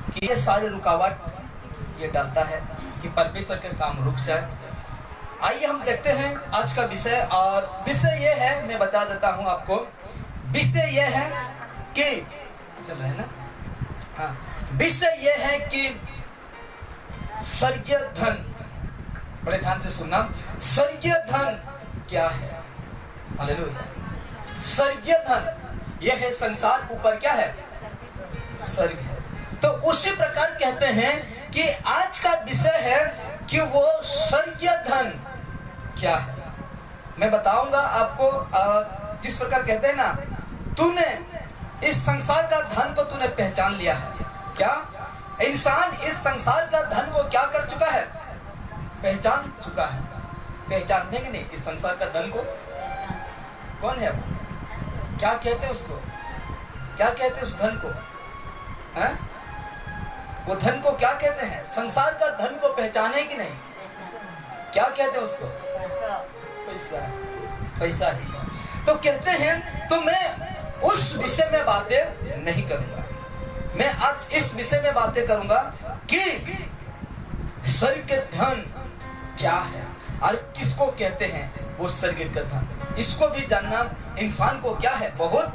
कि ये सारे रुकावट ये डालता है कि परमेश्वर के काम रुक जाए। आइए हम देखते हैं आज का विषय, और विषय ये है, मैं बता देता हूं आपको। विषय ये है कि चल रहा है ना, हाँ, विषय ये है कि स्वर्गीय धन। बड़े ध्यान से सुनना, स्वर्गीय धन क्या है? हालेलुया। स्वर्गीय धन यह है संसार ऊपर क्या है? स्वर्ग है। तो उसी प्रकार कहते हैं कि आज का विषय है कि वो स्वर्गीय धन क्या है। मैं बताऊंगा आपको। जिस प्रकार कहते हैं ना, तूने इस संसार का धन को तूने पहचान लिया है क्या? इंसान इस संसार का धन को क्या कर चुका है? पहचान चुका है। पहचान देंगे नहीं इस संसार का धन को? कौन है वो? क्या कहते हैं उसको? क्या कहते हैं उस धन को? हैं? वो धन को क्या कहते हैं? संसार का धन को पहचाने कि नहीं? क्या कहते हैं उसको? पैसा। पैसा ही। तो कहते हैं, तो मैं उस विषय में बातें नहीं करूंगा। मैं आज इस विषय में बातें करूंगा कि स्वर्ग के धन क्या है और किसको कहते हैं वो स्वर्ग का धन। इसको भी जानना इंसान को क्या है, बहुत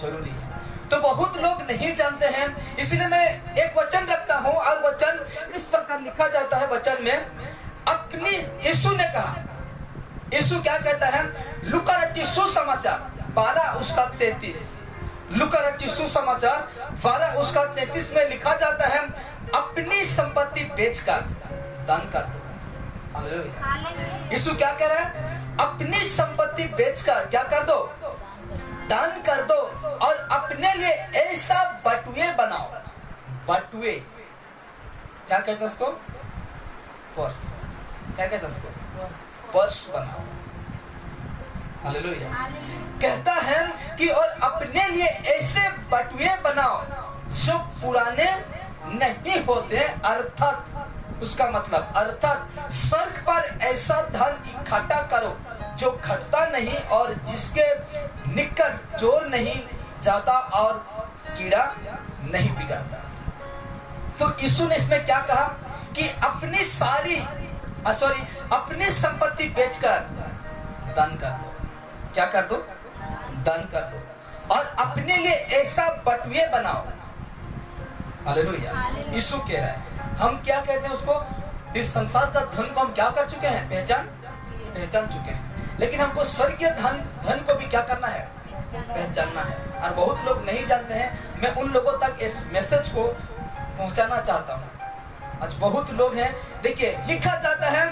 जरूरी है। तो बहुत लोग नहीं जानते हैं, इसलिए मैं एक वचन रखता हूं, और वचन इस प्रकार लिखा जाता है। वचन में अपनी यीशु ने कहा, यीशु क्या कहता है? लूका रचित सुसमाचार 12 उसका 33, लूका रचित सुसमाचार 12 उसका 33 में लिखा जाता है, अपनी संपत्ति बेचकर दान कर दो। हालेलुया। यीशु क्या कह रहा है? अपनी संपत्ति बेचकर क्या कर दो? दान कर दो, और अपने लिए ऐसा बटुए बनाओ। बटुए क्या कहते हैं उसको? पर्स। क्या कहते हैं उसको? पर्स बनाओ। हालेलुया। कहता है कि और अपने लिए ऐसे बटुए बनाओ जो पुराने नहीं होते, अर्थात उसका मतलब अर्थात स्वर्ग पर ऐसा धन इकट्ठा करो जो घटता नहीं और जिसके निकट चोर नहीं जाता और कीड़ा नहीं बिगड़ता। तो यीशु ने इसमें क्या कहा कि अपनी अपनी संपत्ति बेचकर दान कर दो। क्या कर दो? दान कर दो, और अपने लिए ऐसा बटुए बनाओ। हालेलुया। यीशु कह रहा है, हम क्या कहते हैं उसको? इस संसार का धन को हम क्या कर चुके हैं? पहचान चुके हैं। लेकिन हमको स्वर्गीय धन को भी क्या करना है? पहचानना है। और बहुत लोग नहीं जानते हैं। मैं उन लोगों तक इस मैसेज को पहुंचाना चाहता हूं। आज बहुत लोग हैं, देखिए लिखा जाता है,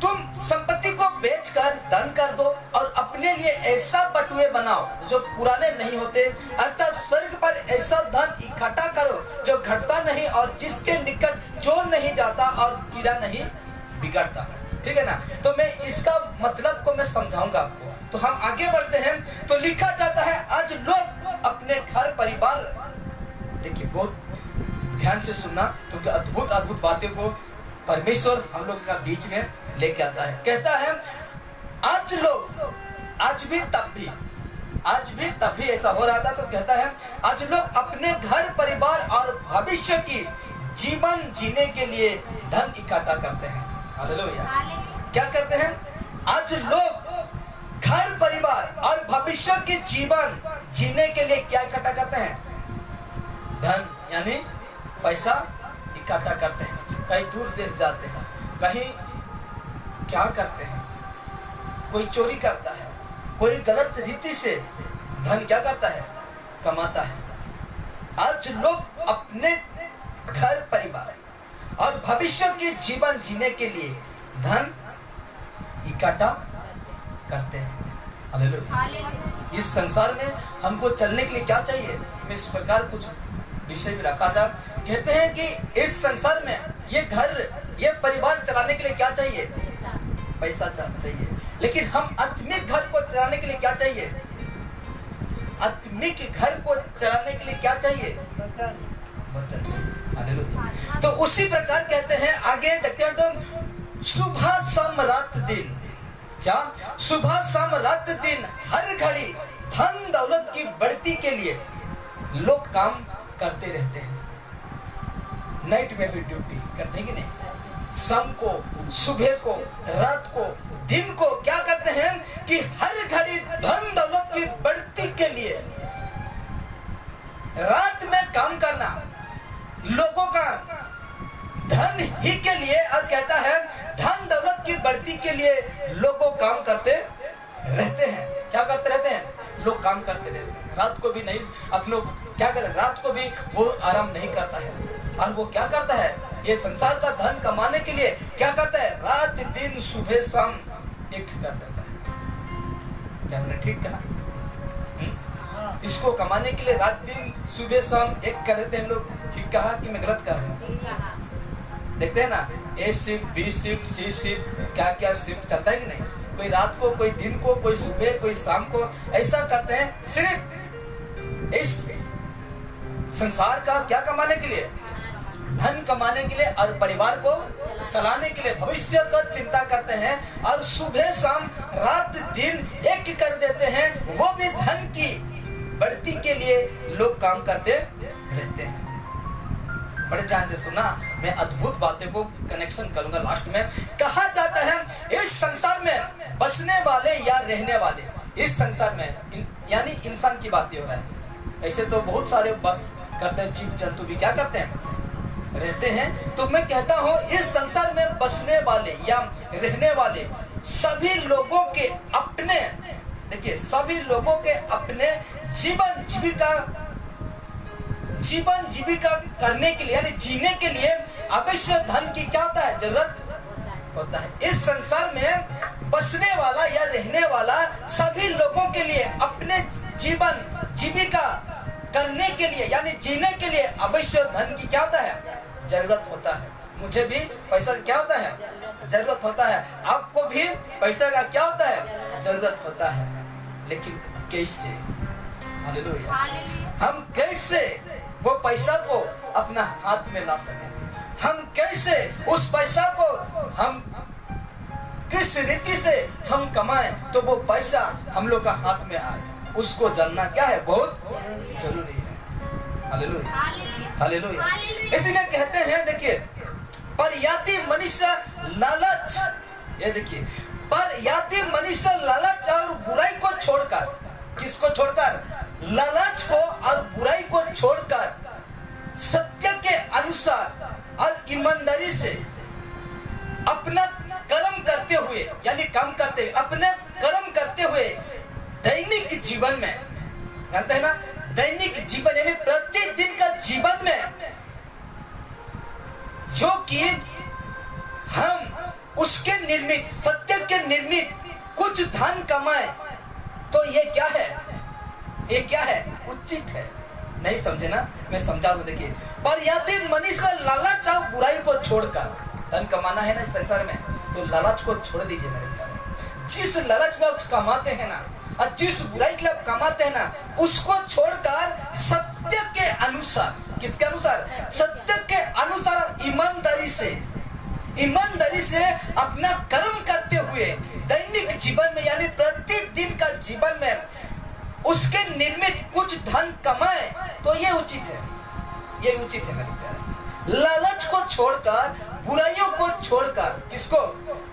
तुम संपत्ति को बेचकर दान कर दो और अपने लिए ऐसा बटुए बनाओ जो पुराने नहीं होते, अर्थात स्वर्ग पर ऐसा धन इकट्ठा करो जो घटता नहीं और जिसके निकट चोर नहीं जाता और कीड़ा नहीं बिगड़ता। ठीक है ना? तो मैं इसका मतलब को मैं समझाऊंगा आपको। तो हम आगे बढ़ते हैं। तो लिखा जाता है, आज लोग अपने घर परिवार, देखिए बहुत ध्यान से सुनना, क्योंकि अद्भुत बातें को परमेश्वर हम लोग का बीच में लेके आता है। कहता है, आज लोग, आज भी तब भी ऐसा हो रहा था। तो कहता है, आज लोग अपने घर परिवार और भविष्य की जीवन जीने के लिए धन इकट्ठा करते हैं। हालेलुया। क्या करते हैं? आज लोग घर परिवार और भविष्य के जीवन जीने के लिए क्या इकट्ठा करते हैं? धन, यानी पैसा इकट्ठा करते हैं। कहीं दूर देश जाते हैं, कहीं क्या करते हैं? कोई चोरी करता है, कोई गलत रीति से धन क्या करता है? कमाता है। आज लोग अपने घर परिवार और भविष्य के जीवन जीने के लिए धन इकट्ठा करते हैं। हालेलुया। इस संसार में हमको चलने के लिए क्या चाहिए? मैं इस प्रकार कुछ विषय भी रखा था। कहते हैं कि इस संसार में ये घर, ये परिवार चलाने के लिए क्या चाहिए? पैसा चाहिए। लेकिन हम आत्मिक घर को चलाने के लिए क्या चाहिए? आत्मिक घर को चलाने के लिए क्या चाहिए? वचन। हालेलुया। तो उसी प्रकार कहते हैं, आगे देखते हैं, तो सुबह शाम रात दिन, क्या सुबह शाम रात दिन हर घड़ी धन दौलत की बढ़ती के लिए लोग काम करते रहते हैं। नाइट में भी ड्यूटी करते हैं कि नहीं? शाम को, सुबह को, रात को, दिन को क्या करते हैं कि हर घड़ी धन दौलत की बढ़ती के लिए रात में काम करना, लोगों का धन ही के लिए, और कहता है धन दौलत की बढ़ती के लिए लोगों काम करते रहते हैं। क्या करते रहते हैं? लोग काम करते रहते हैं, रात को भी नहीं। अब लोग क्या करते हैं? रात को भी वो आराम नहीं करता है, और वो क्या करता है? ये संसार का धन कमाने के लिए क्या करता है? रात दिन सुबह शाम एक कर देता है। क्या मैंने ठीक कहा? इसको कमाने के लिए रात दिन सुबह शाम एक कर देते हैं लोग। ठीक कहा कि मैं गलत कह रहा हूँ? देखते हैं ना, ए शिफ्ट, बी शिफ्ट, सी शिफ्ट, क्या क्या शिफ्ट चलता है कि नहीं? कोई रात को, कोई दिन को, कोई सुबह, कोई शाम को, ऐसा करते हैं सिर्फ इस संसार का क्या कमाने के लिए? धन कमाने के लिए और परिवार को चलाने के लिए, भविष्य का चिंता करते हैं, और सुबह शाम रात दिन एक कर देते हैं, वो भी धन की बढ़ती के लिए लोग काम करते रहते हैं। बड़े ध्यान से सुना, मैं अद्भुत बातें को कनेक्शन करूंगा लास्ट में। कहा जाता है इस संसार में बसने वाले या रहने वाले, इस संसार में यानी इंसान की बातें हो रहा है। ऐसे तो बहुत सारे बस करते हैं, जीव जंतु भी क्या करते हैं? रहते हैं। तो मैं कहता हूं इस संसार में बसने वाले या रहने वाले सभी लोगों के अपने, देखिए सभी लोगों के अपने जीवन जीविका करने के लिए यानी जीने के लिए अवश्य धन की क्या होता है? जरूरत होता है। इस संसार में बसने वाला या रहने वाला सभी लोगों के लिए अपने जीवन जीविका करने के लिए यानी जीने के लिए अवश्य धन की क्या होता है? जरूरत होता है। मुझे भी पैसा क्या होता है? जरूरत होता है। आपको भी पैसा का क्या होता है? जरूरत होता है। लेकिन कैसे? हालेलुया। हम कैसे वो पैसा को अपना हाथ में ला सके? हम कैसे उस पैसा को हम किस रीति से हम कमाएं तो वो पैसा हम लोग का हाथ में आए, उसको जानना क्या है? बहुत जरूरी है। Hallelujah, hallelujah. इसीलिए कहते हैं, देखिए परयाती मनुष्य लालच, ये देखिए परयाती मनुष्य लालच और बुराई को छोड़कर, किसको छोड़कर? लालच को और बुराई को छोड़कर सत्य के अनुसार और ईमानदारी से अपना कर्म करते हुए यानी काम करते हुए, अपने कर्म करते हुए दैनिक जीवन में, जानते हैं ना, दैनिक जीवन यानी प्रतिदिन का जीवन में जो कि हम उसके निर्मित, सत्य के निर्मित कुछ धन कमाए, तो ये क्या है? ये क्या है? उचित है। नहीं समझे ना? मैं समझा दूं। देखिए परयाती मनुष्य लालच और बुराई को छोड़कर, धन कमाना है ना इस संसार में, तो लालच को छोड़ दीजिए मेरे प्यारे। जिस लालच में आप कमाते हैं ना और जिस बुराई के लिए आप कमाते हैं ना, उसको छोड़कर सत्य के अनुसार, किसके अनुसार? सत्य के अनुसार ईमानदारी से अपना कर्म करते हुए दैनिक जीवन में यानी प्रतिदिन का जीवन में उसके निर्मित कुछ धन कमाए, तो ये उचित है। ये उचित है मेरे प्यारे। लालच को छोड़कर, बुराइयों को छोड़कर, किसको?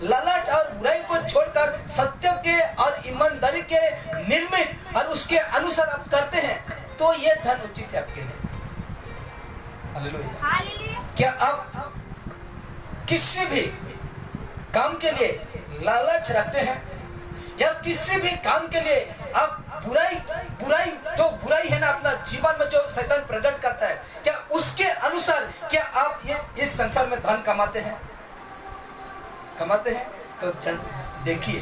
लालच और बुराई को छोड़कर सत्य के और ईमानदारी के निर्मित और उसके अनुसार आप करते हैं, तो ये धन उचित है आपके लिए। हालेलुया। क्या आप किसी भी काम के लिए लालच रखते हैं या किसी भी काम के लिए आप बुराई है ना अपना जीवन में जो शैतान प्रकट करता है, क्या उसके अनुसार क्या आप ये इस संसार में धन कमाते हैं? तो देखिए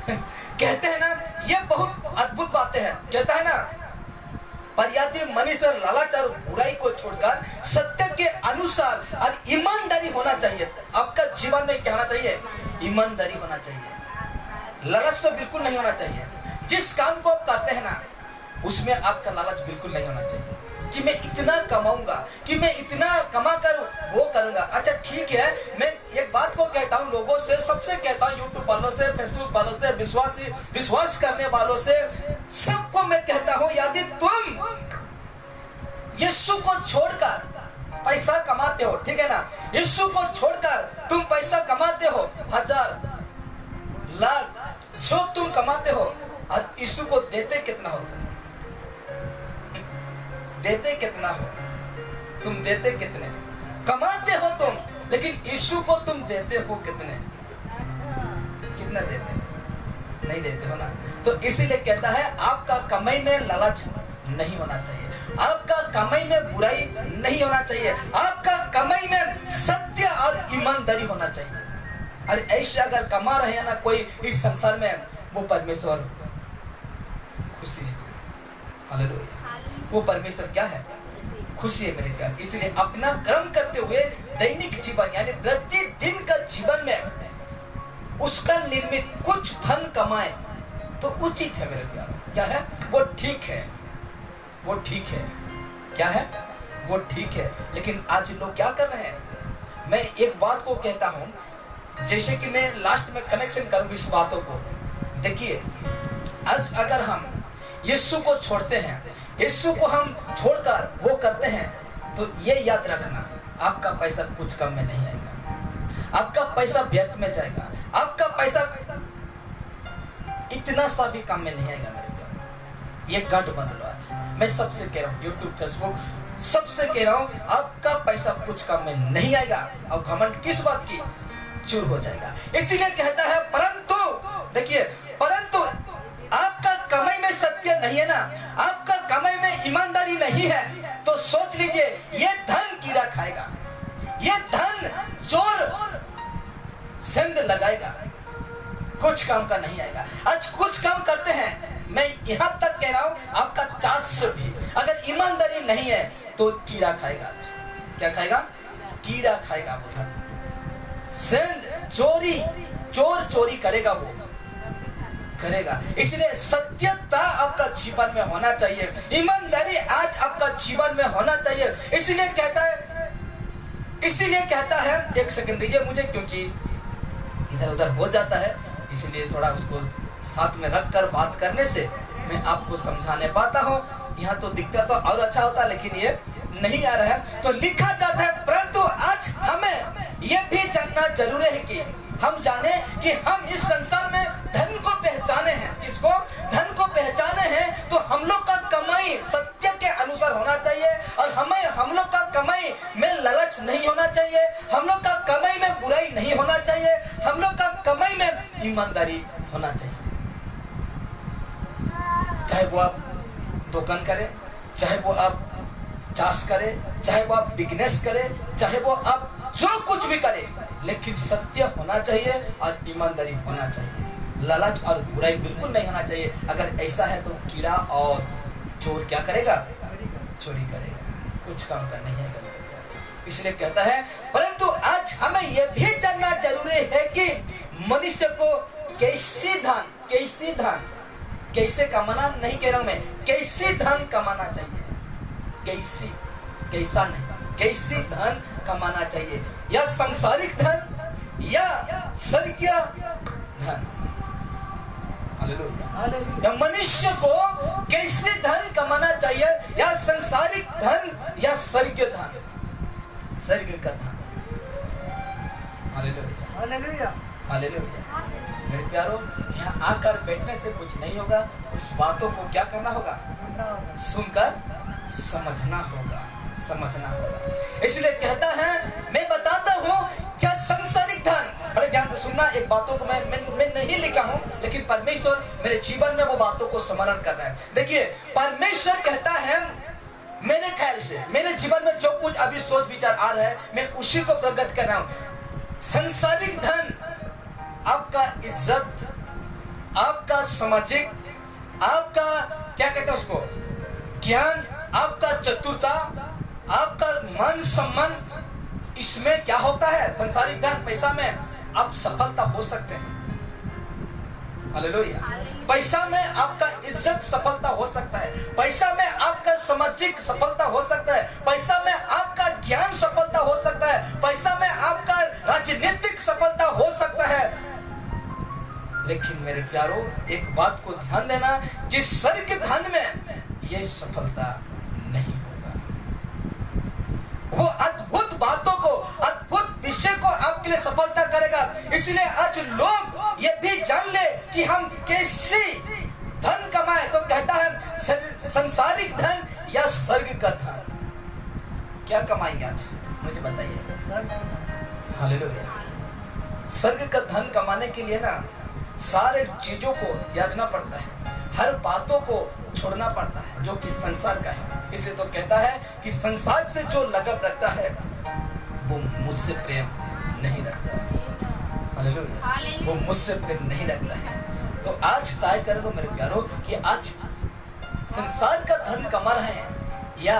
कहते हैं ना, ये बहुत अद्भुत बातें हैं। कहता है ना परयाती मनुष्य लालच और बुराई को छोड़कर सत्य के अनुसार और ईमानदारी होना चाहिए। आपका जीवन में क्या होना चाहिए? ईमानदारी होना चाहिए। लालच तो बिल्कुल नहीं होना चाहिए। जिस काम को आप करते हैं ना, उसमें आपका लालच बिल्कुल नहीं होना चाहिए कि मैं इतना कमाऊंगा, कि मैं इतना कमा कर वो करूंगा। अच्छा ठीक है, मैं एक बात को कहता हूँ लोगों से, सबसे कहता हूँ, यूट्यूब वालों से, फेसबुक वालों से, विश्वास करने वालों से, सबको मैं कहता हूँ, यदि तुम यीशु को छोड़कर पैसा कमाते कमाते हो, ठीक है ना, यीशु को छोड़कर तुम पैसा कमाते हो, 1000 लाख जो तुम कमाते हो, और यीशु को देते कितना हो? देते कितना हो? तुम देते कितने? कमाते हो तुम, लेकिन यीशु को तुम देते हो कितने? कितना देते? नहीं देते हो ना। तो इसीलिए कहता है आपका कमाई में लालच नहीं होना चाहिए, आपका कमाई में बुराई नहीं होना चाहिए, आपका कमाई में सत्य और ईमानदारी होना चाहिए। और ऐसे अगर कमा रहे हैं ना कोई इस संसार में, वो परमेश्वर खुशी है। हालेलुया। वो परमेश्वर क्या है? खुशी है मेरे प्यार। इसलिए अपना कर्म करते हुए दैनिक जीवन यानी प्रतिदिन का जीवन में उसका निर्मित कुछ धन कमाए तो उचित है मेरे प्यार। क्या है? वो ठीक है, वो ठीक है। क्या है? वो ठीक है। लेकिन आज लोग क्या कर रहे हैं? मैं एक बात को कहता हूं, जैसे कि मैं लास्ट में कनेक्शन करूं इस बातों को। देखिए, आज अगर हम यीशु को छोड़ते हैं, यीशु को हम छोड़कर वो करते हैं, तो ये याद रखना आपका पैसा कुछ कम में नहीं आएगा, आपका पैसा व्यर्थ में जाएगा, आपका पैसा इतना सा भी काम में नहीं आएगा मेरे प्यार। ये गांठ बंद लो आज, मैं सबसे कह रहा हूँ, यूट्यूब फेसबुक सबसे कह रहा हूँ, आपका पैसा कुछ कम में नहीं आएगा। और घमंड किस बात की? चूर हो जाएगा। इसीलिए कहता है परंतु, देखिए, परंतु आपका कमाई में सत्य नहीं है ना, आपका कमाई में ईमानदारी नहीं है, तो सोच लीजिए ये धन कीड़ा खाएगा, ये धन चोर सेंध लगाएगा, कुछ काम का नहीं आएगा। आज कुछ काम करते हैं, मैं यहां तक कह रहा हूं, आपका 400 भी अगर ईमानदारी नहीं है तो कीड़ा खाएगा। आज क्या खाएगा? कीड़ा खाएगा। वो धन सेंध चोरी, चोर चोरी करेगा, वो करेगा। इसलिए सत्यता आपका जीवन में होना चाहिए, ईमानदारी आज आपका जीवन में होना चाहिए। इसीलिए कहता है, एक सेकंड दीजिए मुझे, क्योंकि इधर उधर हो जाता है, इसलिए थोड़ा उसको साथ में रखकर बात करने से मैं आपको समझाने पाता हूँ। यहाँ तो दिखता तो और अच्छा होता, लेकिन ये नहीं आ रहा है। तो लिखा जाता है, परंतु आज हमें यह भी जानना जरूरी है कि हम जाने कि हम इस संसार में धन को पहचाने हैं। किसको? धन को पहचाने हैं। तो हम लोग का कमाई सत्य के अनुसार होना चाहिए, और हम लोग का कमाई में लालच नहीं होना चाहिए, हम लोग का कमाई में बुराई नहीं होना चाहिए, हम लोग का कमाई में ईमानदारी होना चाहिए। चाहे वो आप दुकान करें, चाहे वो आप चाष करें, चाहे वो आप बिजनेस करें, चाहे वो आप जो कुछ भी करें, लेकिन सत्य होना चाहिए और ईमानदारी होना चाहिए। लालच और बुराई बिल्कुल नहीं होना चाहिए। अगर ऐसा है तो कीड़ा और चोर क्या करेगा? चोरी करेगा, कुछ काम का नहीं है। इसलिए कहता है, परंतु आज हमें यह भी जानना जरूरी है कि मनुष्य को कैसे कमाना, नहीं कह रहा हूं मैं, कैसे धन कमाना चाहिए। कैसा नहीं, कैसे धन कमाना चाहिए, या सांसारिक धन या स्वर्गीय धन। हालेलुया। या मनुष्य को कैसे धन कमाना चाहिए, या सांसारिक धन या स्वर्गीय धन, स्वर्ग का धन। Hallelujah, hallelujah, hallelujah. मेरे प्यारो, यहाँ आकर बैठने से कुछ नहीं होगा, उस बातों को क्या करना होगा? सुनकर समझना होगा, समझना होगा। इसलिए कहता है, मैं बताता हूँ क्या सांसारिक धन, बड़े ध्यान से सुनना, एक बातों को मैं नहीं लिखा हूँ, लेकिन परमेश्वर मेरे जीवन में वो बातों को स्मरण कर रहा है। देखिए, परमेश्वर कहता है, मेरे ख्याल से मेरे जीवन में जो कुछ अभी सोच विचार आ रहा है, मैं उसी को प्रकट कर रहा हूँ। सांसारिक धन आपका इज्जत, आपका सामाजिक, आपका क्या कहते हैं उसको, ज्ञान, आपका चतुरता, आपका मान सम्मान, इसमें क्या होता है? संसारिक धन, पैसा में आप सफलता हो सकते हैं। हालेलुया। पैसा में आपका इज्जत सफलता हो सकता है, पैसा में आपका सामाजिक सफलता हो सकता है, पैसा में आपका ज्ञान सफलता हो सकता है, पैसा में आपका राजनीतिक सफलता हो सकता है। लेकिन मेरे प्यारो, एक बात को ध्यान देना कि स्वर्ग धन में यह सफलता नहीं होगा। वो अद्भुत बातों इसलिए आज लोग ये भी जान ले कि हम कैसे धन कमाए। तो कहता है संसारिक धन या स्वर्ग का धन, क्या कमाएंगे आज मुझे बताइए। हालेलुया। स्वर्ग का धन कमाने के लिए ना सारे चीजों को त्यागना पड़ता है, हर बातों को छोड़ना पड़ता है जो कि संसार का है। इसलिए तो कहता है कि संसार से जो लगाव रखता है वो मुझसे प्रेम नहीं रखता। हालेलुया। वो मुझसे प्रेम नहीं रखता है। तो आज तय कर लो मेरे प्यारो कि आज संसार का धन कमा रहे हैं या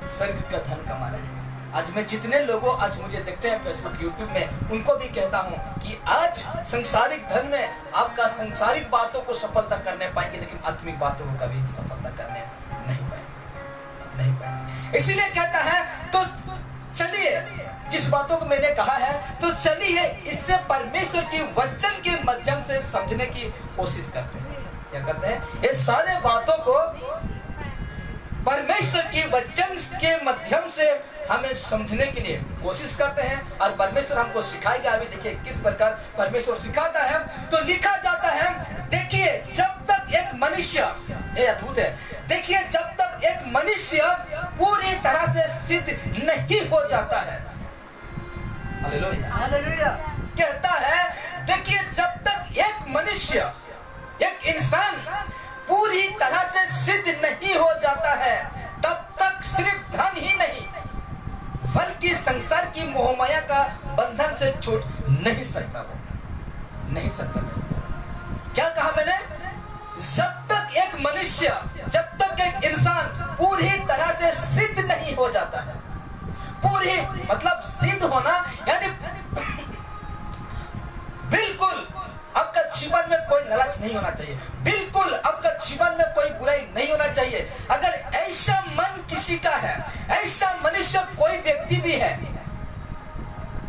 स्वर्ग का धन कमा रहे हैं। आज मैं जितने लोगों आज मुझे देखते हैं फेसबुक यूट्यूब में, उनको भी कहता हूं कि आज संसारिक धन में आपका संसारिक बातों को सफलता करने पाएंगे, लेकिन आत्मिक बातों को कभी सफलता करने नहीं पाएंगे। इसीलिए कहता है तो चलिए, जिस बातों को मैंने कहा है तो चलिए इससे परमेश्वर की वचन के माध्यम से समझने की कोशिश करते हैं। क्या करते हैं? ये सारे बातों को परमेश्वर की वचन के माध्यम से हमें समझने के लिए कोशिश करते हैं और परमेश्वर हमको सिखाएगा। अभी देखिए किस प्रकार परमेश्वर सिखाता है। तो लिखा जाता है, देखिए जब तक एक मनुष्य, ये अद्भुत है, देखिए जब तक एक मनुष्य पूरी तरह से सिद्ध नहीं हो जाता है। हालेलुया। कहता है देखिए जब तक एक मनुष्य, एक इंसान पूरी तरह से सिद्ध नहीं हो जाता है, तब तक सिर्फ धन ही नहीं बल्कि संसार की मोहमाया का बंधन से छूट नहीं सकता। वो नहीं सकता। क्या कहा मैंने? जब तक एक मनुष्य, जब तक एक इंसान पूरी तरह से सिद्ध नहीं हो जाता है, पूरी मतलब सिद्ध होना यानी बिल्कुल आपका जीवन में कोई लालच नहीं होना चाहिए, बिल्कुल आपका जीवन में कोई बुराई नहीं होना चाहिए। अगर ऐसा मन किसी का है, ऐसा मनुष्य कोई व्यक्ति भी है,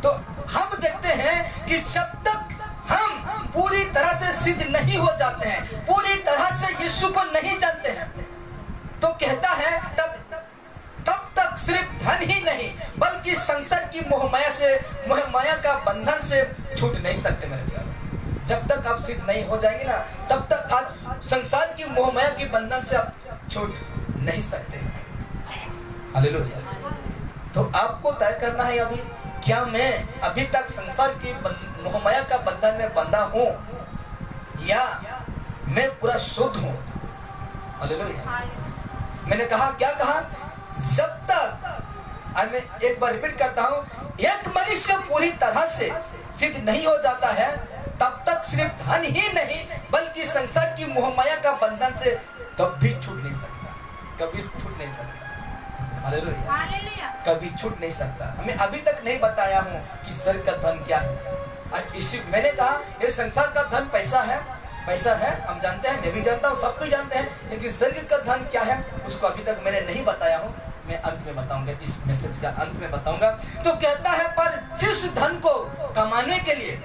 तो हम देखते हैं कि जब तक हम पूरी तरह से सिद्ध नहीं हो जाते हैं, पूरी तरह से यीशु को नहीं जानते हैं, तो कहता है तब तक सिर्फ धन ही नहीं बल्कि संसार की मोहमाया का बंधन से छूट नहीं सकते मेरे प्यारे। जब तक आप सिद्ध नहीं हो जाएंगे ना, तब तक आज संसार की मोहमाया के बंधन से आप छूट नहीं सकते। हालेलुया। तो आपको तय करना है अभी, क्या मैं अभी तक संसार की मोहमाया का बंधन में बंधा हूं या मैं पूरा शुद्ध हूं। हालेलुया। मैंने कहा, क्या कहा? जब तक, और मैं एक बार रिपीट करता हूं, एक मनुष्य पूरी तरह से सिद्ध नहीं हो जाता है, तब तक सिर्फ धन ही नहीं बल्कि संसार की मोहमाया का बंधन से कभी छूट नहीं सकता, कभी छूट नहीं सकता। हालेलुया। कभी छूट नहीं सकता। हमें अभी तक नहीं बताया हूं कि स्वर्ग का धन क्या है। आज इसी मैंने कहा ये संसार का धन पैसा है, पैसा है, हम जानते हैं, मैं भी जानता हूं, सब कोई जानते हैं, लेकिन स्वर्ग का धन क्या है उसको अभी तक मैंने नहीं बताया हूं। मैं अंत में बताऊंगा, इस मैसेज का अंत में बताऊंगा। तो कहता है पर जिस धन को कमाने के लिए,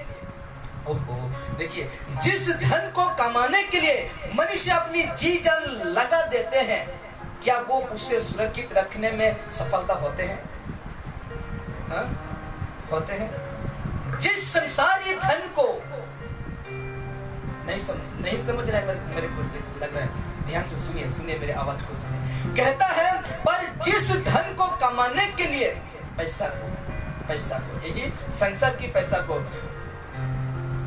देखिए जिस धन को कमाने के लिए मनुष्य अपनी जी जान लगा देते हैं, क्या वो उसे सुरक्षित रखने में सफलता होते हैं? हाँ? होते हैं। जिस संसारी धन को नहीं समझ रहा है मेरे को लग रहा है, ध्यान से सुनिए मेरे आवाज को सुनिए। कहता है पर जिस धन को कमाने के लिए पैसा को यही संसार की पैसा को,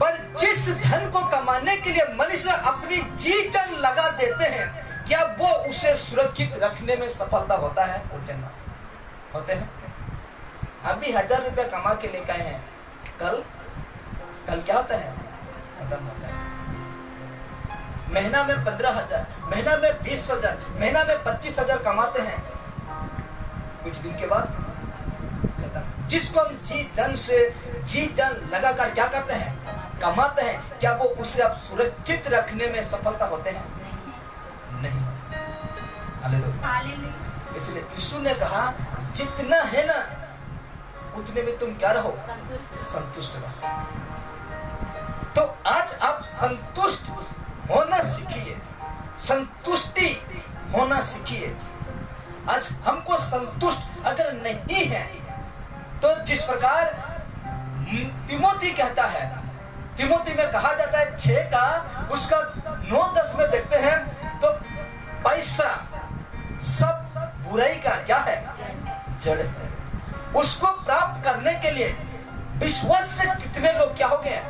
पर जिस धन को कमाने के लिए मनुष्य अपनी जी जान लगा देते हैं, क्या वो उसे सुरक्षित रखने में सफलता होता है? होते हैं। अभी 1000 रुपया कमा के लेके आए हैं, कल क्या होता है? खत्म हो जाएगा। महीना में 15,000, महीना में 20,000, महीना में 25,000 कमाते हैं, कुछ दिन के बाद खत्म। जिसको हम जी जान लगाकर क्या करते हैं? कमाते हैं, क्या वो उसे आप सुरक्षित रखने में सफलता होते हैं? नहीं। हालेलुया। इसलिए यीशु ने कहा जितना है ना उतने में तुम क्या रहो? संतुष्ट रहो। तो आज आप संतुष्ट होना सीखिए, संतुष्टि होना सीखिए। आज हमको संतुष्ट अगर नहीं है तो जिस प्रकार तिमोथी कहता है, तिमोथी में कहा जाता है 6 का उसका 9-10 में देखते हैं तो पैसा सब बुराई का क्या है, जड़ है। उसको प्राप्त करने के लिए विश्वास से कितने लोग क्या हो गए,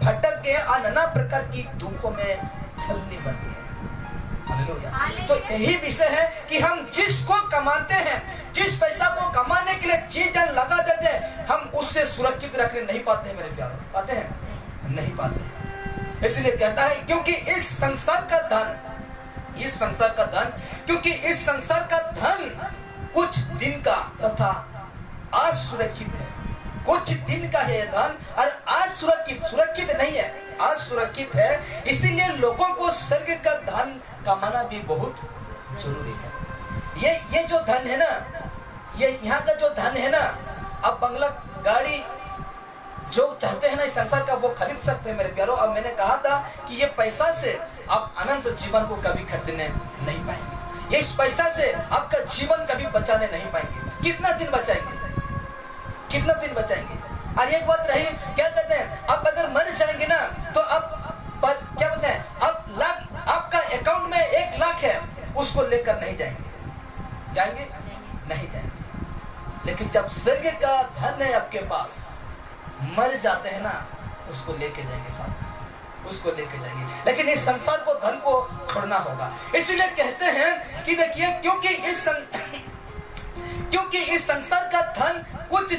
भटक गए और नाना प्रकार की दुखों में छलनी बन गए। हालेलुया। तो यही विषय है कि हम जिसको कमाते हैं, जिस पैसा को कमाने के लिए चीजें लगा देते हैं, हम उससे सुरक्षित रखने नहीं पाते हैं मेरे प्यारों, पाते हैं नहीं पाते। इसलिए कहता है क्योंकि इस संसार का धन, इस संसार का धन, क्योंकि इस संसार का धन कुछ दिन का तथा आज सुरक्षित है। कुछ दिन का है धन और आज सुरक्षित नहीं है, आज सुरक्षित है। इसीलिए लोगों को स्वर्ग का धन कमाना भी बहुत जरूरी है। ये जो धन है ना, ये यहाँ का जो धन है ना, अब बंगला गाड़ी जो चाहते हैं ना इस संसार का वो खरीद सकते हैं मेरे प्यारों। अब मैंने कहा था कि ये पैसा से आप अनंत जीवन को कभी खरीदने नहीं पाएंगे। इस पैसा से आपका जीवन कभी बचाने नहीं पाएंगे। कितना दिन बचाएंगे, कितना दिन बचाएंगे। और एक बात रही, क्या कहते हैं, आप अगर मर जाएंगे ना तो आप क्या बोलते हैं, आप लाख, आपका अकाउंट में 1 लाख है, उसको लेकर नहीं जाएंगे, जाएंगे नहीं जाएंगे। लेकिन जब स्वर्ग का धन है आपके पास, मर जाते हैं ना, उसको लेके जाएंगे साथ, उसको लेके जाएंगे। लेकिन इस संसार को, धन को छोड़ना होगा। इसलिए कहते हैं कि देखिए क्योंकि इस संसार का धन कुछ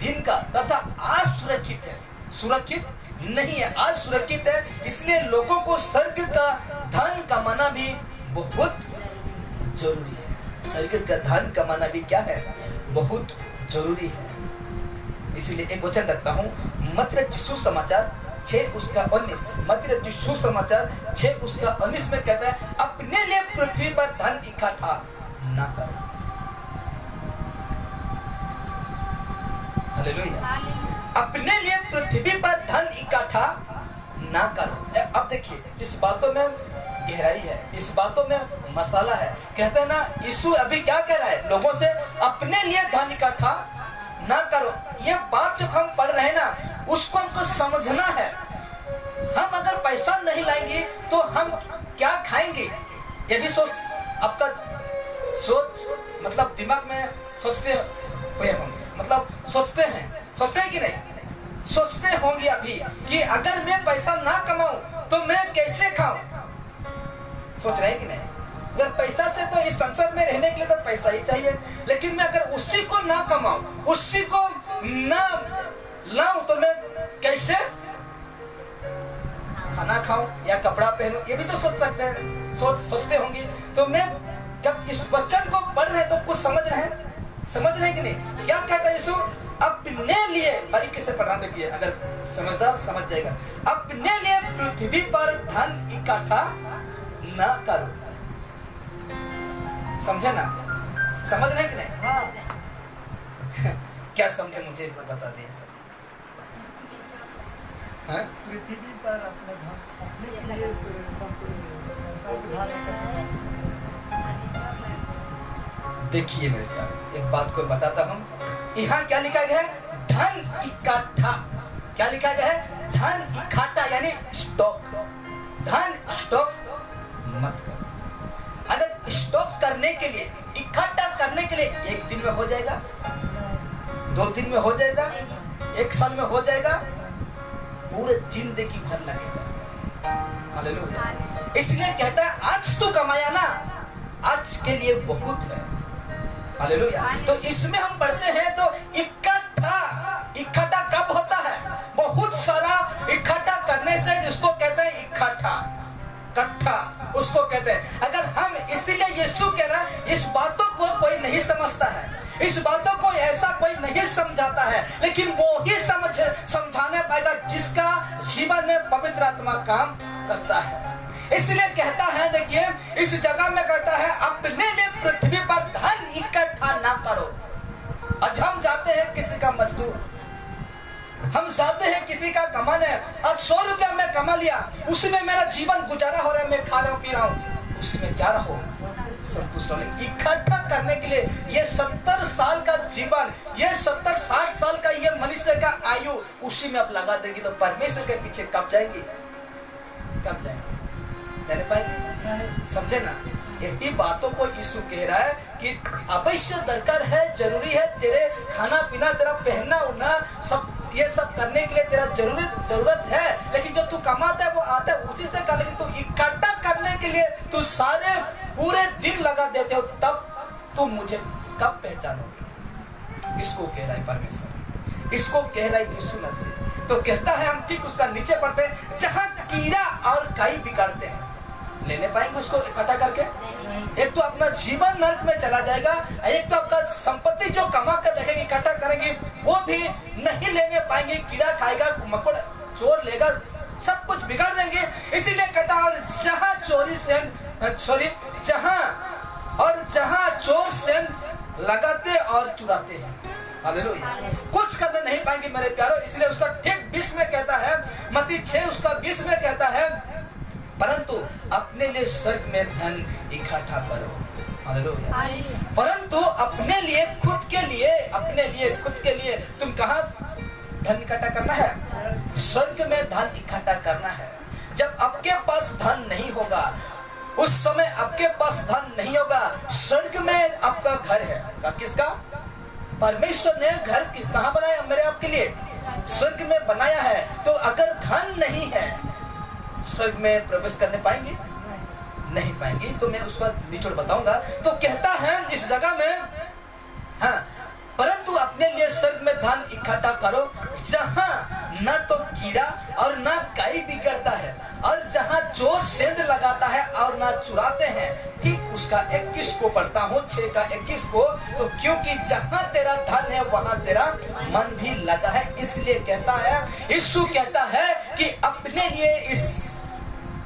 दिन का तथा आज सुरक्षित है, सुरक्षित नहीं है, आज सुरक्षित है। इसलिए लोगों को स्वर्ग का धन कमाना भी बहुत जरूरी है। स्वर्ग का धन कमाना भी क्या है, बहुत जरूरी है। इसीलिए एक वचन रखता हूँ, मत्ती सुसमाचार 6 उसका 19, मत्ती सुसमाचार 6 उसका 19 में कहता है, अपने लिए पृथ्वी पर धन इकट्ठा ना करो। हालेलुया। अपने लिए पृथ्वी पर धन इकट्ठा ना करो। अब देखिए इस बातों में गहराई है, इस बातों में मसाला है। कहते हैं ना, यीशु अभी क्या कह रहा है लोगों से, अपने लिए धन इकट्ठा ना करो। ये बात जब हम पढ़ रहे हैं ना, उसको हमको समझना है। हम अगर पैसा नहीं लाएंगे तो हम क्या खाएंगे, ये भी सोच, आपका सोच मतलब दिमाग में सोचते हुए होंगे, मतलब सोचते हैं कि नहीं, सोचते होंगे अभी कि अगर मैं पैसा ना कमाऊं तो मैं कैसे खाऊं, सोच रहे हैं कि नहीं। अगर पैसा से तो इस संसार में रहने के लिए तो पैसा ही चाहिए, लेकिन मैं अगर उसी को ना कमाऊं, उसी को ना लाऊं तो मैं कैसे खाना खाऊं या कपड़ा पहनूं, ये भी तो सोच सकते हैं, सोचते होंगे। तो मैं जब इस वचन को पढ़ रहे तो कुछ समझ रहे हैं कि नहीं। क्या कहता है यीशु, अपने लिए, बारीकी से पढ़ना देखिए, अगर समझदार समझ जाएगा, अपने लिए पृथ्वी पर धन इकट्ठा ना करो। समझे ना, समझ रहे कि नहीं? हाँ। क्या समझे मुझे बता दिए। पृथ्वी पर अपने लिए देखिए मेरे प्यारे, एक बात को बताता हूँ। यहाँ क्या लिखा गया है, धन इकट्ठा। क्या लिखा गया है, धन इकट्ठा, यानी स्टॉक। धन स्टॉक मत करो। अगर स्टॉक करने के लिए, इकट्ठा करने के लिए 1 दिन में हो जाएगा, 2 दिन में हो जाएगा, 1 साल में हो जाएगा, पूरे जिंदगी भर लगेगा। हालेलुया। इसलिए कहता है आज तो कमाया ना, आज के लिए बहुत है। हालेलुया। तो इसमें हम पढ़ते हैं तो इकट्ठा कब होता है, बहुत सारा इकट्ठा करने से, जिसको कहते हैं इकट्ठा, उसको कहते हैं। अगर हम, इसीलिए यीशु कह रहा है, इस बातों को कोई नहीं समझता है, इस बातों को ऐसा कोई नहीं समझाता है, लेकिन वो ही समझाने पाएगा जिसका जीवन में पवित्र आत्मा काम करता है। इसलिए कहता है, देखिए इस जगह में कहता है, अपने लिए पृथ्वी पर धन इकट्ठा ना करो। आज हम जाते हैं किसी का मजदूर, हम जाते हैं किसी का कमाने, आज 100 रुपया मैं कमा लिया, उसमें मेरा जीवन गुजारा हो रहा है, मैं खा रहा हूँ पी रहा हूँ, उसमें क्या रहो संतुष्ट रहो। इकट्ठा करने के लिए ये 70 साल का जीवन, ये 70-60 साल का ये मनुष्य परमेश्वर का आयु उसी में आप लगा देंगे तो परमेश्वर के पीछे कब जाएंगे, कब जाएंगे, जाने पाएंगे? समझे ना? यही बातों को यीशु कह रहा है कि अवश्य दरकार है, जरूरी है, तेरे खाना पीना, तेरा पहनना उड़ना, सब ये सब करने के लिए तेरा जरूरत है, लेकिन जो तू कमाता है वो आता है उसी से कर, लेकिन तू इकट्ठा करने के लिए तू सारे पूरे दिन लगा देते हो, तब तू मुझे कब पहचानोगे? इसको कह रहा है परमेश्वर, इसको कह रहा है यीशु नजरी। तो कहता है, हम ठीक उसका नीचे पढ़ते हैं, जहां कीड़ा और काई बिगाड़ते हैं, लेने पाएंगे उसको इकट्ठा करके? एक तो अपना जीवन नरक में चला जाएगा, एक तो आपका संपत्ति जो कमा कर रखेंगे, इकट्ठा करेंगे, वो भी नहीं लेने पाएंगे, कीड़ा खाएगा, मकोड़ा चोर लेगा, सब कुछ बिगाड़ देंगे। इसीलिए कहता है, और जहां जहां चोर सेंध लगाते और चुराते हैं, हालेलुया, कुछ करने नहीं पाएंगे मेरे प्यारो। इसलिए उसका ठीक 20 में कहता है, मत्ती 6 उसका 20 में कहता है, परंतु अपने लिए स्वर्ग में धन इकट्ठा करो, हालेलुया, परंतु अपने लिए खुद के लिए तुम कहाँ धन इकट्ठा करना है? स्वर्ग में धन इकट्ठा करना है। जब आपके पास धन नहीं होगा, उस समय आपके पास धन नहीं होगा, स्वर्ग में आपका घर है का किसका? परमेश्वर ने घर कहाँ बनाया? मेरे आपके लिए स्वर्ग में बनाया है। तो अगर धन नहीं है, स्वर्ग में प्रवेश करने पाएंगे? नहीं पाएंगे। तो मैं उसका निचोड़ बताऊंगा। तो कहता है इस जगह में, हाँ, परंतु अपने लिए स्वर्ग में धन इकट्ठा करो, जहां न तो कीड़ा और न काई बिगड़ता है, और जहां चोर सेंध लगाता है और न चुराते हैं। ठीक उसका 21 को पढ़ता हूँ, 6 का 21 को। तो क्योंकि जहां तेरा धन है वहां तेरा मन भी लगा है। इसलिए कहता है, यीशु कहता है कि अपने लिए इस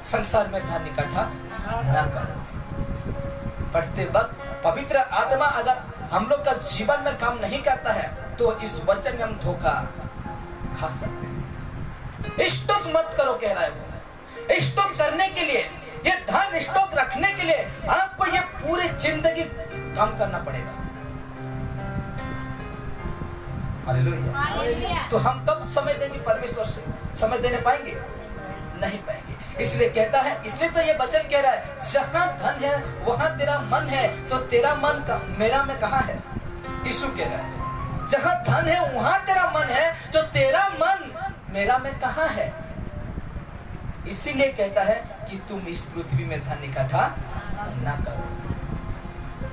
संसार में धन इकट्ठा न करो। पढ़ते वक्त पवित्र आत्मा अगर हम लोग का जीवन में काम नहीं करता है, तो इस वचन में हम धोखा खा सकते हैं। स्टॉक मत करो, कह रहा है वो। स्टॉक करने के लिए, ये धन स्टॉक रखने के लिए आपको ये पूरी जिंदगी काम करना पड़ेगा। हालेलुया। तो हम कब समय देंगे परमेश्वर से? समय देने पाएंगे? नहीं पाएंगे। इसलिए कहता है, इसलिए तो ये वचन कह रहा है, जहां धन है वहां तेरा मन है, तो तेरा मन का मेरा में कहां है? यीशु कह रहा है, जहां धन है वहां तेरा मन है, तो तेरा मन मेरा में कहां है? इसीलिए कहता है कि तुम इस पृथ्वी में धन इकट्ठा ना करो।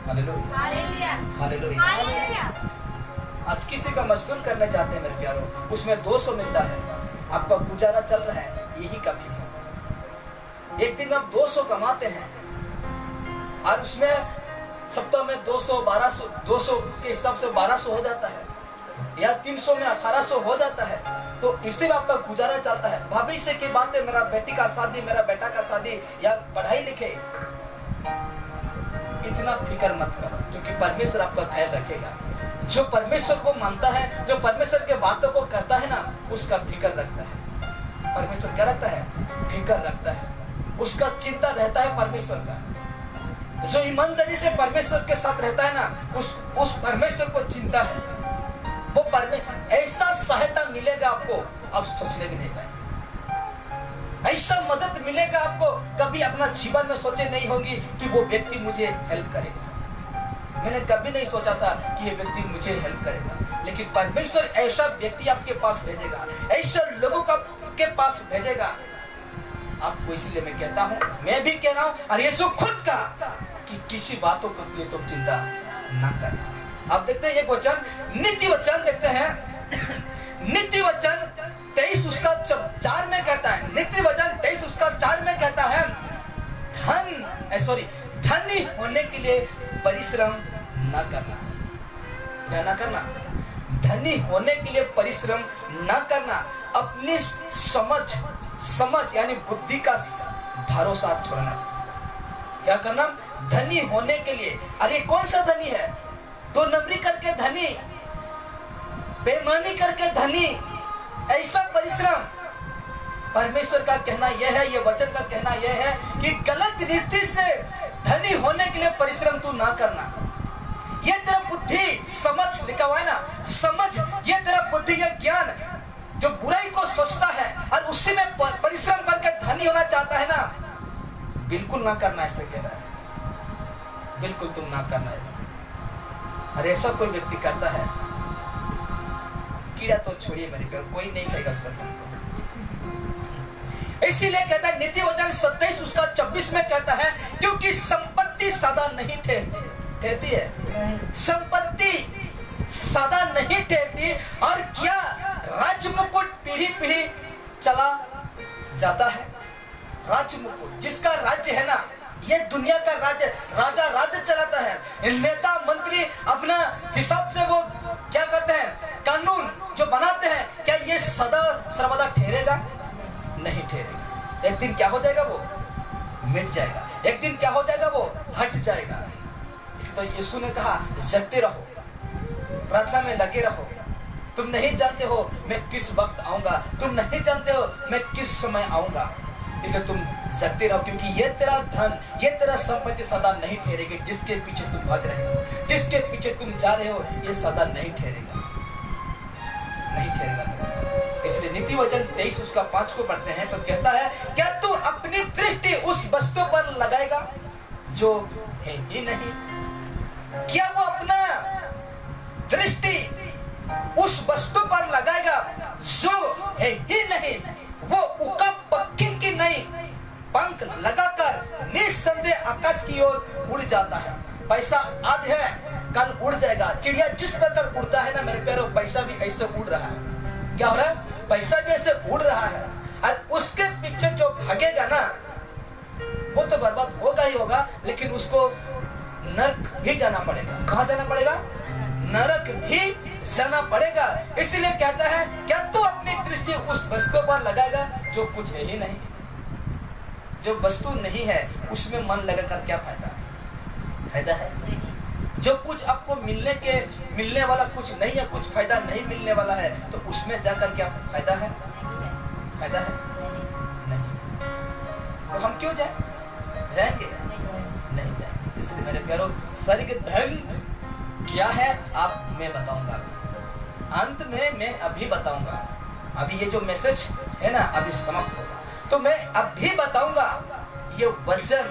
Hallelujah, hallelujah. आज किसी का मजदूर करने जाते हैं मेरे प्यारों, उसमें 200 मिलता है, आपका गुजारा चल रहा है, यही काफी है। एक दिन में आप 200 कमाते हैं और उसमें सप्ताह में 200 1200 200 के हिसाब से 1200 हो जाता है, या 300 में 1800 हो जाता है। तो इससे आपका गुजारा चलता है। भविष्य की बातें, मेरा बेटी का शादी, मेरा बेटा का शादी, या पढ़ाई लिखे, इतना फिक्र मत करो, क्योंकि परमेश्वर आपका ख्याल रखेगा। जो परमेश्वर को मानता है, जो परमेश्वर के बातों को करता है ना, उसका फिक्र रखता है। परमेश्वर क्या रखता है? फिक्र रखता है, उसका चिंता रहता है परमेश्वर का। जो ईमानदारी से परमेश्वर के साथ रहता है ना, उस परमेश्वर को चिंता है। वो ऐसा सहायता मिलेगा आपको, आप सोचने भी नहीं पाएंगे। ऐसा मदद मिलेगा आपको, कभी अपना जीवन में सोचे नहीं होगी कि वो व्यक्ति मुझे हेल्प करेगा। मैंने कभी नहीं सोचा था कि ये व्यक्ति मुझे हेल्प करेगा, लेकिन परमेश्वर ऐसा व्यक्ति आपके पास भेजेगा, ऐसे लोगों का के पास भेजेगा आपको। इसलिए मैं कहता हूँ, मैं भी कह रहा हूँ, और यीशु खुद का, कि किसी बातों को लिए तुम चिंता ना करना। अब देखते हैं एक वचन, नीति वचन देखते हैं। नीति वचन 23 उसका 4 में कहता है, नीति वचन 23 उसका 4 में कहता है, धनी होने के लिए परिश्रम न करना। क्या ना करना? धनी होने के लिए परिश्रम न करना। अपनी समझ यानी बुद्धि का भरोसा छोड़ना। क्या करना? धनी होने के लिए। अरे कौन सा धनी है? 2 नंबरी करके धनी, बेईमानी करके धनी, ऐसा परिश्रम। परमेश्वर का कहना यह है, ये वचन का कहना यह है कि गलत रीति से धनी होने के लिए परिश्रम तू ना करना। ये तेरा बुद्धि समझ लिखा हुआ है ना, समझ, ये तेरा बुद्धि, ये ज्ञान जो बुराई को सोचता है और उसी में परिश्रम करके धनी होना चाहता है ना, बिल्कुल ना करना ऐसे कह रहा है, बिल्कुल तुम ना करना ऐसे। और ऐसा कोई व्यक्ति करता है, कीड़ा तो छोड़िए मेरे प्यार, कोई नहीं कहेगा उसका। इसीलिए कहता है नीति वचन 27 उसका 26 में कहता है, क्योंकि संपत्ति सदा नहीं ठहरती है, संपत्ति सदा नहीं ठहरती। और क्या राज मुकुट पीढ़ी पीढ़ी चला जाता है। राज मुकुट, जिसका राज्य है ना, ये दुनिया का राज्य, राजा राज्य चलाता है, नेता मंत्री अपना हिसाब से वो क्या करते हैं, कानून जो बनाते हैं, क्या ये सदा सर्वदा ठहरेगा? नहीं ठहरेगा। एक दिन क्या हो जाएगा, वो मिट जाएगा, एक दिन क्या हो जाएगा, वो हट जाएगा। तो यीशु ने कहा जगते रहो, प्रार्थना में लगे रहो, तुम नहीं जानते हो मैं किस वक्त आऊंगा, तुम नहीं जानते हो मैं किस समय आऊंगा, इसलिए तुम जगते रहो, क्योंकि ये तेरा धन, ये तेरा संपत्ति सदा नहीं ठहरेगी। जिसके पीछे तुम भाग रहे हो, जिसके पीछे तुम जा रहे हो, ये सदा नहीं ठहरेगा, नहीं ठहरेगा। इसलिए नीति वचन 23 उसका 5 को पढ़ते हैं तो कहता है, क्या तू अपनी दृष्टि उस वस्तु पर लगाएगा जो है ही नहीं? क्या वो अपना दृष्टि उस वस्तु पर लगाएगा जो है ही नहीं? वो उका पक्की की नहीं, पंख लगाकर निस्संदेह आकाश की ओर उड़ जाता है। पैसा आज है, कल उड़ जाएगा। चिड़िया जिस प्रकार उड़ता है ना मेरे प्यारों, पैसा भी ऐसे उड़ रहा है। क्या हो रहा है? पैसा भी ऐसे उड़ रहा है, और उसके पीछे जो भागेगा ना, वो तो बर्बाद होगा ही होगा, लेकिन उसको नरक भी जाना पड़ेगा। कहाँ जाना पड़ेगा? नरक भी जाना पड़ेगा। इसलिए कहता है, क्या तू अपनी दृष्टि उस वस्तु पर लगाएगा जो कुछ है ही नहीं? जो वस्तु नहीं है उसमें मन लगाकर क्या फायदा? फायदा है? जो कुछ आपको मिलने वाला कुछ नहीं है, कुछ फायदा नहीं मिलने वाला है, तो उसमें जाकर क्या फायदा है? फायदा है नहीं। तो हम क्यों जाएंगे? नहीं जाएंगे। इसलिए मेरे प्यारों, स्वर्ग धन क्या है आप मैं बताऊंगा, अंत में मैं अभी बताऊंगा। अभी ये जो मैसेज है ना, अभी समाप्त होगा तो मैं अभी बताऊंगा। ये वचन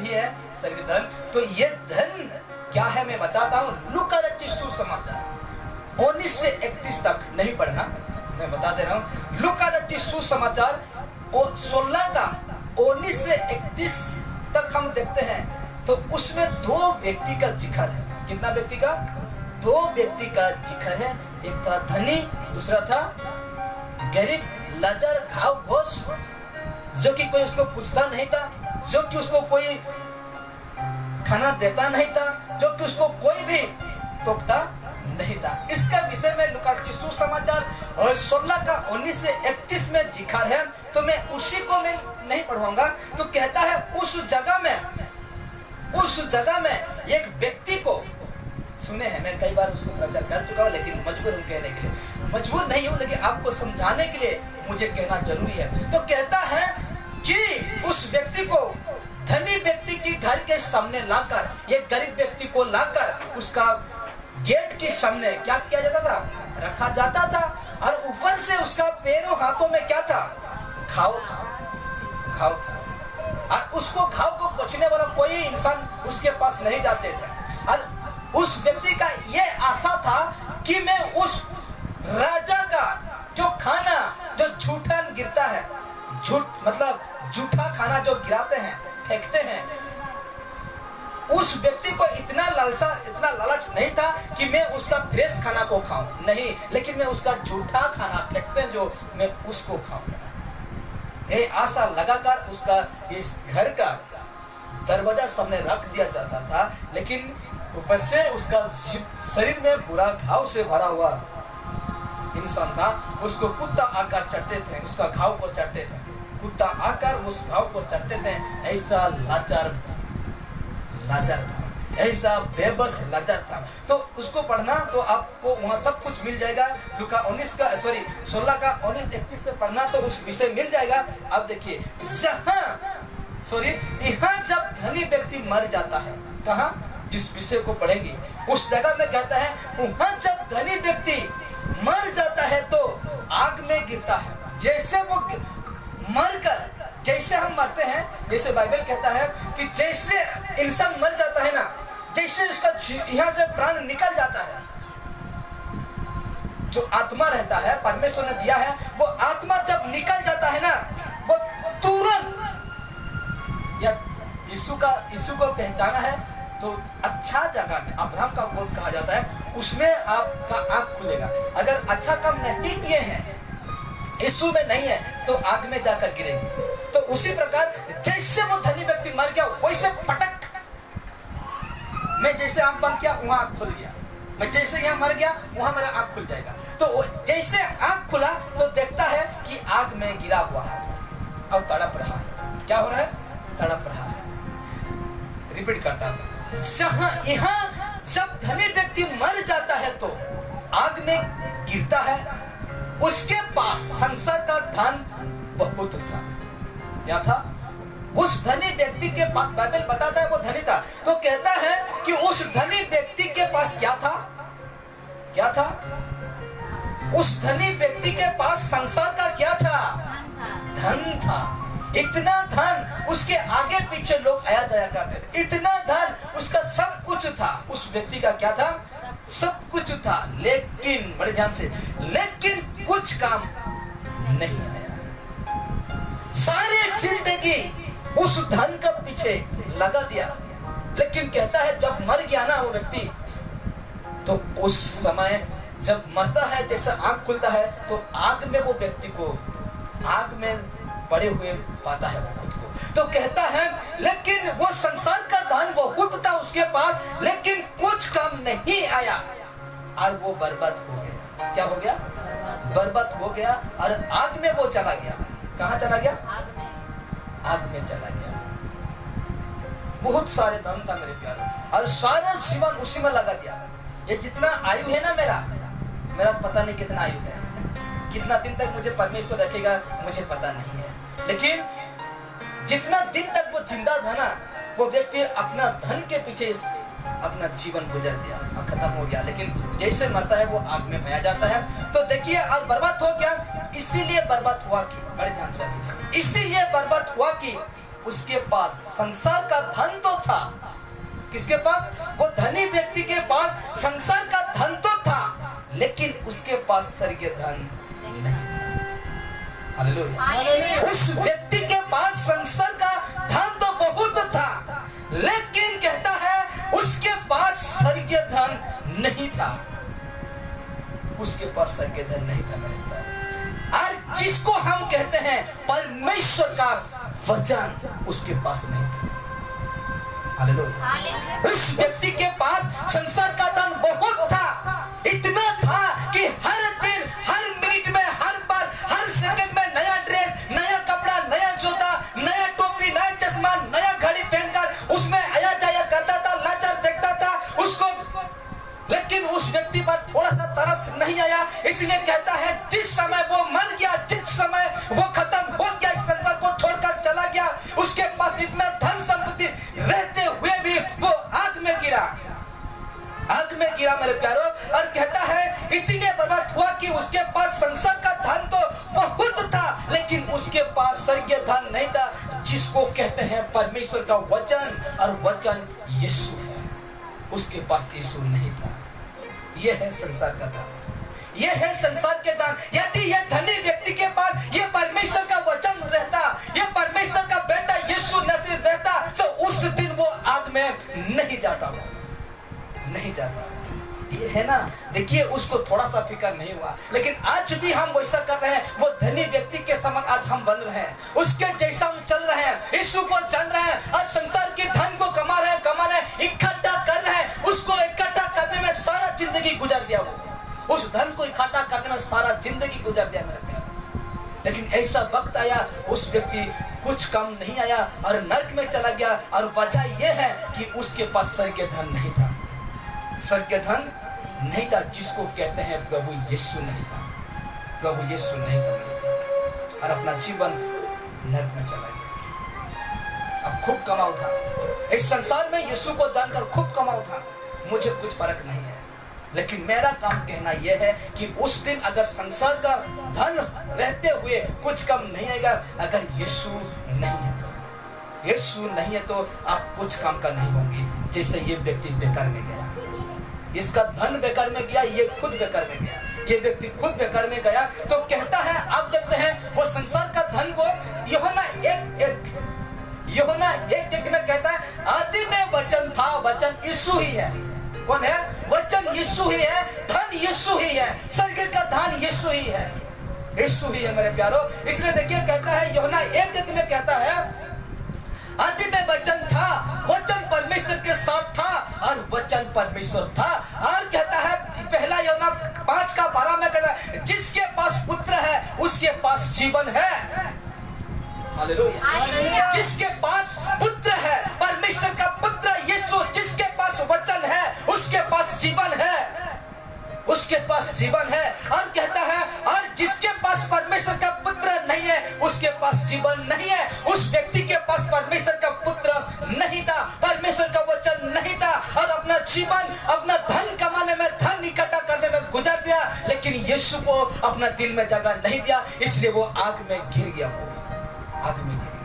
ही है स्वर्ग धन। तो ये धन क्या है मैं बताता हूँ। लूका रचित सुसमाचार 19 से 31 तक नहीं पढ़ना, मैं बता दे रहा हूँ। लूका रचित सुसमाचार 16 का 19 से 31 तक हम देखते हैं, तो उसमें 2 व्यक्ति का जिक्र है। कितना व्यक्ति का? 2 व्यक्ति का जिक्र है। एक था धनी, दूसरा था गरीब। लाजर घाव घोष, जो कि कोई उसको पूछता नहीं था, जो कि उसको कोई खाना देता नहीं था, जो कि उसको कोई भी टोकता नहीं था। इसका विषय में लूका रचित सुसमाचार 16 का 19 से 31 में जिक्र है, तो मैं उसी को मैं नहीं पढ़वाऊंगा। तो कहता है उस जगह में एक व्यक्ति को, सुने हैं मैं कई बार उसको प्रचार कर चुका हूँ, लेकिन मजबूर हूँ कहने के लिए। मजबूर नहीं हूँ, लेकिन आपको समझाने के लिए मुझे कहना जरूरी है। तो कहता है कि उस व्यक्ति को धनी व्यक्ति की घर के सामने लाकर, एक गरीब व्यक्ति को लाकर उसका गेट के सामने क्या किया जाता था? रखा जाता था। और ऊपर से उसका पैरों हाथों में क्या था? घाव था। और उसको घाव को पोंछने वाला कोई इंसान उसके पास नहीं जाते थे। और उस व्यक्ति का ये आशा था कि मैं उस राजा का जो खाना जो झूठा गिरता है, मतलब झूठा खाना जो गिराते हैं, फेंकते हैं, उस व्यक्ति को इतना लालच नहीं था कि मैं उसका फ्रेश खाना को खाऊं, नहीं, लेकिन मैं उसका झूठा खाना फेंकते हैं जो मैं उसको खाऊं। ये आशा लगाकर उसका इस घर का दरवाजा सामने रख दिया जाता था, लेकिन ऊपर से उसका शरीर में बुरा घाव से भरा हुआ इंसान था। उसको कुत्ता आकर चढ़ते थे, उसका घाव को चढ़ते थे, कुत्ता आकर उस घाव को चढ़ते थे। ऐसा लाचार था, ऐसा बेबस लाचार था। तो उसको पढ़ना तो आपको वहाँ सब कुछ मिल जाएगा। लूका 16 का 19-31 से पढ़ना तो उस विषय मिल जाएगा। अब देखिए, यहाँ जब धनी व्यक्ति मर जाता है, कहाँ? जिस विषय को पढ़ेंगे उस जगह में कहता है, वहाँ जब धनी व्यक्ति मर जाता है गिरता है, जैसे वो मरकर, जैसे हम मरते हैं, जैसे बाइबल कहता है कि जैसे इंसान मर जाता है ना, जैसे उसका यहाँ से प्राण निकल जाता है, जो आत्मा रहता है परमेश्वर ने दिया है, वो आत्मा जब निकल जाता है ना, वो तुरंत, या यीशु को पहचाना है तो अच्छा जगह में, अब्राहम का गोद कहा जाता है, उसमें आपका आंख खुलेगा। अगर अच्छा काम नहीं किए हैं, यीशु में नहीं है, तो आग में जाकर गिरेंगे। तो उसी प्रकार जैसे वो धनी व्यक्ति मर गया, वैसे पटक, मैं जैसे आंख बंद किया वहां आंख खुल गया, मैं जैसे यहाँ मर गया वहां मेरा आंख खुल जाएगा। तो जैसे आंख खुला तो देखता है कि आग में गिरा हुआ है और तड़प रहा है। क्या हो रहा है? तड़प रहा है। रिपीट करता हूं, जहां यहाँ जब धनी व्यक्ति मर जाता है तो आग में गिरता है, उसके पास संसार का धन बहुत था। क्या था? उस धनी व्यक्ति के पास, बाइबल बताता है वो धनी था, तो कहता है कि उस धनी व्यक्ति के पास क्या था? क्या था? उस धनी व्यक्ति के पास संसार का क्या था? धन था। इतना धन, उसके आगे पीछे लोग आया जाया करते थे, इतना धन, उसका सब कुछ था। उस व्यक्ति का क्या था? सब कुछ था, लेकिन बड़े ध्यान से, लेकिन कुछ काम नहीं आया। सारे जिंदगी उस धन का पीछे लगा दिया, लेकिन कहता है जब मर गया ना वो व्यक्ति, तो उस समय जब मरता है, जैसा आंख खुलता है, तो आग में वो व्यक्ति को, आग में पड़े हुए पाता है वो खुद को। तो कहता है लेकिन वो संसार का धन बहुत था उसके पास, लेकिन कुछ काम नहीं आया और वो बर्बाद हो गया। क्या हो गया? बर्बाद हो गया और आग में वो चला गया। कहाँ चला गया? आग में चला गया। बहुत सारे धन था मेरे प्यारे, और सारा जीवन उसी में लगा दिया। ये जितना आयु है ना मेरा पता नहीं कितना आयु है, कितना दिन तक मुझे परमेश्वर रखेगा मुझे पता नहीं है, लेकिन जितना दिन तक वो जिंदा था ना, वो व्यक्ति अपना धन के पीछे अपना जीवन गुजर दिया और खत्म हो गया। लेकिन जैसे मरता है वो आग में बह जाता है। तो देखिए, और बर्बाद हो गया। इसीलिए बर्बाद हुआ कि, बड़े ध्यान से, इसीलिए बर्बाद हुआ कि उसके पास संसार का धन तो था। किसके पास? वो धनी व्यक्ति के पास संसार का धन तो था, लेकिन उसके पास स्वर्गीय धन नहीं। हालेलुया। उस व्यक्ति के पास संसार का धन तो बहुत था, लेकिन कहता है उसके पास स्वर्गीय धन नहीं था। उसके पास स्वर्गीय धन नहीं था मेरे पास। और जिसको हम कहते हैं परमेश्वर का वचन, उसके पास नहीं था। हालेलुया। उस व्यक्ति के पास संसार का धन बहुत था, इतना था कि हर दिन, हर मिनट में, हर पल, हर सेकंड में नया ड्रेस, नया कपड़ा, नया जूता, नया टोपी, नया चश्मा, नया घड़ी पहनकर उसमें आया जाया करता था, लाचार देखता था उसको। लेकिन उस व्यक्ति पर थोड़ा सा तरस नहीं आया, इसलिए कहता है जिस समय वो मर गया, जिस समय वो खत्म हो गया, इस संसार को छोड़कर चला गया, उसके पास इतना धन संपत्ति रहते हुए भी वो आग में गिरा, आग में गिरा मेरे प्यारो। और कहता है इसीलिए बर्बाद हुआ कि उसके पास संसार का धन तो बहुत था, लेकिन उसके पास स्वर्गीय धन नहीं था, जिसको कहते हैं परमेश्वर का वचन, और वचन यीशु है। उसके पास यीशु नहीं था। यह है संसार का धन, यह है संसार के धन। यदि यह धनी व्यक्ति के पास यह परमेश्वर का वचन रहता, यह परमेश्वर का बेटा यीशु नजर रहता, तो उस दिन वो आग में नहीं जाता, नहीं जाता। ये है ना, देखिए उसको थोड़ा सा फिक्र नहीं हुआ। लेकिन आज भी हम वैसा कर रहे हैं, वो धनी व्यक्ति के समान आज हम बन रहे हैं, उसके जैसा हम चल रहे हैं, यीशु को जान रहे हैं, आज संसार के धन को कमा रहे हैं, इकट्ठा कर रहे हैं। उसको इकट्ठा करने में सारा जिंदगी गुजार दिया, वो उस धन को इकट्ठा करने में सारा जिंदगी गुजार दिया मेरे प्यार। लेकिन ऐसा वक्त आया, उस व्यक्ति कुछ कम नहीं आया और नर्क में चला गया। और वजह यह है कि उसके पास स्वर्गीय धन नहीं था, स्वर्गीय धन नहीं था, जिसको कहते हैं प्रभु यीशु नहीं था, प्रभु यीशु नहीं था, और अपना जीवन नर्क में चला गया। अब खूब कमाओ था इस संसार में, यीशु को जानकर खूब कमाओ था, मुझे कुछ फर्क नहीं है, लेकिन मेरा काम कहना यह है कि उस दिन अगर संसार का धन रहते हुए कुछ कम नहीं आएगा, अगर यीशु नहीं है, यीशु नहीं है तो आप कुछ काम का नहीं होंगे। जैसे ये व्यक्ति बेकार में गया, इसका धन बेकार में गया, ये खुद बेकार में गया, ये व्यक्ति खुद बेकार में गया। तो कहता है, आप देखते हैं वो संसार का धन को यूहन्ना एक में कहता है, आदि में वचन था, वचन यीशु ही है। कौन है? वचन यीशु ही है, धन यीशु ही है, स्वर्ग का धन यीशु ही है, यीशु ही है मेरे प्यारो। इसलिए देखिए कहता है यूहन्ना 1 में कहता है, आदि में वचन था, वचन परमेश्वर के साथ था और वचन परमेश्वर था। और कहता है पहला यूहन्ना 5:12 में कहता है, जिसके पास पुत्र है उसके पास जीवन है। हालेलुया। जिसके पास पुत्र है, परमेश्वर का पुत्र यीशु, जिसके पास वचन है उसके पास जीवन है, उसके पास जीवन है। और कहता है, और जिसके पास परमेश्वर का पुत्र नहीं है उसके पास जीवन नहीं है। उस व्यक्ति के पास परमेश्वर का पुत्र नहीं था, परमेश्वर का वचन नहीं था, और अपना जीवन, अपना धन कमाने में, धन इकट्ठा करने में गुजर दिया, लेकिन यीशु को अपना दिल में जगह नहीं दिया, इसलिए वो आग में गिर गया, आग में गिर गया।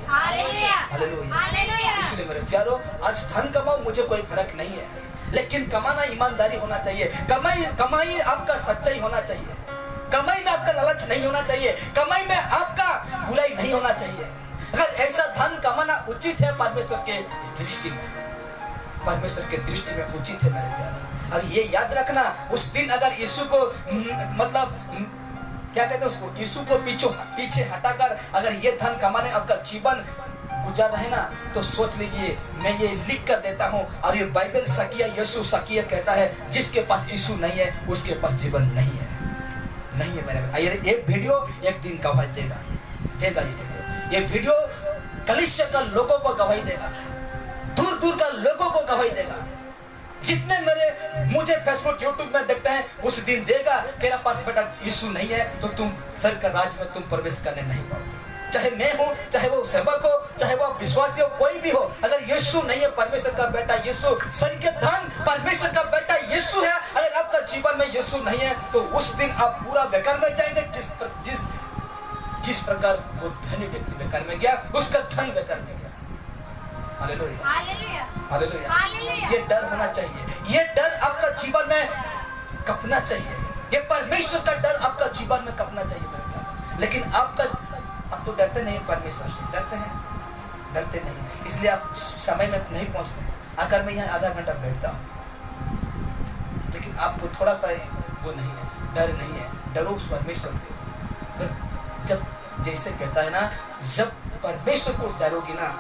Hallelujah, hallelujah. इसलिए मेरे प्यारो, आज धन कमाओ, मुझे कोई फर्क नहीं है, लेकिन कमाना ईमानदारी होना चाहिए। कमाई आपका सच्चाई होना चाहिए, कमाई में आपका लालच नहीं होना चाहिए, कमाई में आपका बुराई नहीं होना चाहिए। अगर ऐसा धन कमाना उचित है परमेश्वर के दृष्टि में, परमेश्वर के दृष्टि में उचित है मेरे प्यारे। और ये याद रखना, उस दिन अगर यीशु को मतलब क्या कहते हैं उसको, यीशु को पीछे हटाकर अगर ये धन कमाने आपका जीवन गुजर रहे ना, तो सोच लीजिए, मैं ये लिख कर देता हूँ, और ये बाइबल सकिया यीशु सकिया कहता है, जिसके पास यीशु नहीं है उसके पास जीवन नहीं है, नहीं है मेरे। ये वीडियो एक दिन गवाही देगा, ये वीडियो कलीसिया का लोगों को गवाही देगा, दूर दूर का लोगों को गवाही देगा। जितने मुझे फेसबुक यूट्यूब में देखते हैं, उस दिन देगा, तेरा पास बेटा यीशु नहीं है तो तुम स्वर्ग का राज में तुम प्रवेश करने नहीं पाओगे। चाहे मैं हूँ, चाहे वो सेवक हो, चाहे वो विश्वासी हो, कोई भी हो, अगर यीशु नहीं है, परमेश्वर का बेटा यीशु, स्वर्ग का धन परमेश्वर का बेटा यीशु है, अगर आपका जीवन में यीशु नहीं है तो उस दिन आप पूरा बेकार में जाएंगे। जिस प्रकार वो धनी व्यक्ति बेकार में गया, उसका धन बेकार में गया। Hallelujah, hallelujah, hallelujah. ये डर होना चाहिए, ये डर आपका जीवन में कपना चाहिए, ये परमेश्वर का डर आपका जीवन में कपना चाहिए मेरे प्यारे। लेकिन आप तो डरते नहीं, परमेश्वर से डरते हैं, डरते नहीं, इसलिए आप समय में नहीं पहुंचते। अगर मैं यहाँ आधा घंटा बैठता हूँ, लेकिन आपको थोड़ा सा वो नहीं है, डर नहीं है, डरो परमेश्वर को। जब जैसे कहता है ना, जब परमेश्वर को डरोगी ना,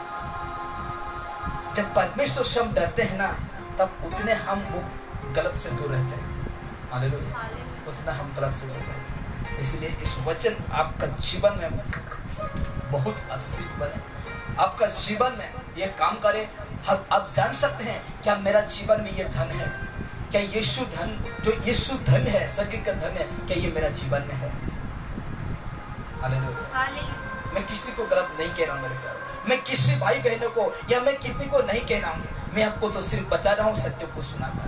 जब परमेश्वर से हम डरते हैं ना, तब उतने हम वो गलत से दूर रहते हैं। हालेलुया, उतना हम गलत से दूर रहते हैं। इसलिए इस वचन आपका जीवन में बहुत आशीषित बने, आपका जीवन में ये काम करे। आप जान सकते हैं क्या मेरा जीवन में ये धन है, क्या यीशु धन, जो यीशु धन है, स्वर्ग का धन है, क्या ये मेरा जीवन में है? हालेलुया। मैं किसी को गलत नहीं कह रहा हूँ मेरे प्यारे, मैं किसी भाई बहनों को या मैं किसी को नहीं कह रहा हूँ, मैं आपको तो सिर्फ बचा रहा हूँ, सत्य को सुनाता।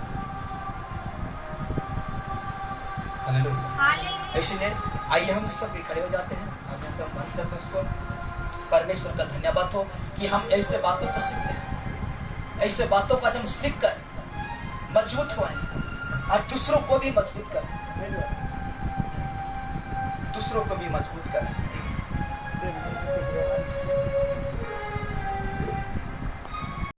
हालेलुया। इसलिए आइए हम सब खड़े हो जाते हैं, परमेश्वर का धन्यवाद हो कि हम ऐसे बातों को सीखते हैं, ऐसे बातों का हम सीख कर मजबूत हुए और दूसरों को भी मजबूत करें, दूसरों को भी मजबूत करें।